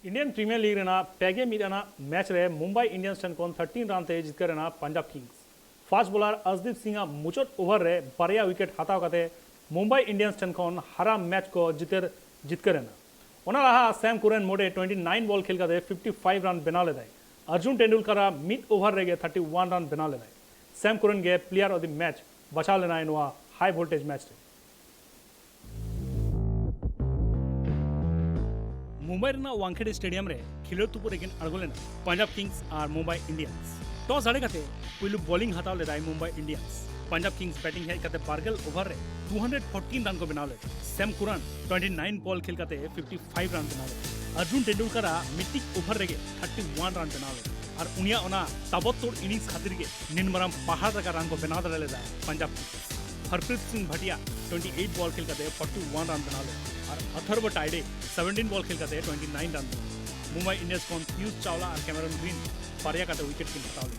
Indian premier league रेना पेगे मीराना मैच रे मुंबई इंडियंस टन कोन 13 रन ते जितकर रेना Punjab Kings fast bowler Arshdeep Singh मुचोट ओवर रे बारिया विकेट हाताव कते मुंबई इंडियंस टन कोन हरा मैच को जितकर रेना ओना रहा सैम कुरन मोडे 29 बॉल खेल कते 55 रन बना लेदाय अर्जुन तेंदुलकर मिड ओवर रे 31 रन बना लेदाय सैम कुरन गे प्लेयर ऑफ द मैच बचा लेना इनवा हाई वोल्टेज मैच रे मुंबई रेना वांखेड़े स्टेडियम रे खिलोड़ तुपुर एकिन अड़गोलेना पंजाब किंग्स और मुंबई इंडियंस टॉस हारे कते पुलु बॉलिंग हताव लेदाय Mumbai Indians Punjab Kings batting हेज कते बारगेल ओवर रे 214 रन को बना ले सैम कुरन 29 बॉल खेल कते 55 रन बना ले अर्जुन तेंदुलकर मिट्टिक ओवर रे 31 रन बना ले और उनिया ओना ताबतोड़ इनिंग्स खातिर के निनमरम पहाड़ रका रन को बना दे लेदा पंजाब किंग्स हरप्रीत सिंह भटिया 28 बॉल खेल कते 41 रन बना ले और अथर्व टाइडे 17 बॉल खेल कते 29 रन मुंबई इंडियंस को पीयूष चावला और कैमरन ग्रीन पारिया कते विकेट किन हटाव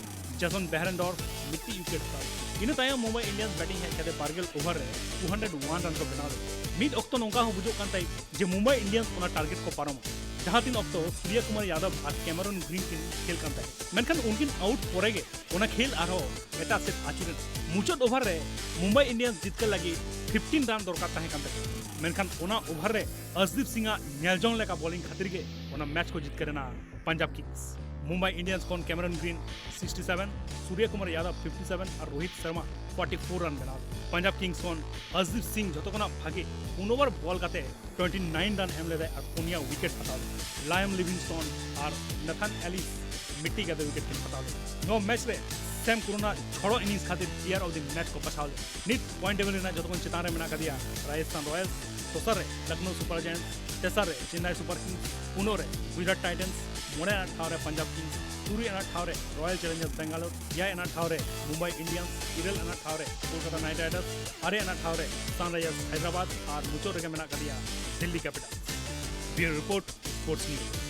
जैसन बेहरनडोर मिट्टी विकेट हटाव इन तायम मुंबई इंडियंस बैटिंग है कते बारगेल ओवर रे 201 रन को बना ले मिड ऑक्टो नोंका हो बुझो कान ताई जे मुंबई इंडियंस ओना टारगेट को पारम जहां तीन ऑक्टो सूर्य कुमार यादव और कैमरन ग्रीन किन खेल कान ताई मेनखान उनकिन आउट पोरेगे ओना खेल आरो एटा सेट आचुरन मुचोट ओवर रे मुंबई इंडियंस जितकर लगी 15 रन दरकार ताहे कान ताई मेनखान ओना ओवर रे अर्शदीप सिंह नेलजोंग लेका बॉलिंग खातिर के ओना मैच को जितकर ना पंजाब किंग्स मुंबई इंडियंस कोन कैमरन ग्रीन 67 सूर्य कुमार यादव 57 और रोहित शर्मा 44 रन बना पंजाब किंग्स कोन अर्शदीप सिंह जतो कोना भागे 1 ओवर बॉल काते 29 रन एम लेदा और पुनिया विकेट हटाव लायम लिविंगस्टोन और नथन एलिस मिट्टी काते विकेट किन हटाव नो मैच रे सैम कुरना छोड़ो इनिंग्स खातिर प्लेयर ऑफ द मैच को पछाव नित पॉइंट टेबल रेना जतो कोन चितान रे मेना कदिया राजस्थान रॉयल्स दोसर रे लखनऊ सुपर जायंट्स तेसर रे चेन्नई सुपर किंग्स पुनो रे गुजरात टाइटन्स मोड़े एना ठाव रे पंजाब किंग्स तुरी एना ठाव रे रॉयल चैलेंजर्स बेंगालोर या एना ठाव रे मुंबई इंडियंस इरेल एना ठाव रे कोलकाता नाइट राइडर्स अरे एना ठाव रे सनराइजर्स हैदराबाद और मुचो रे मेना कदिया Delhi Capitals bureau report sports news.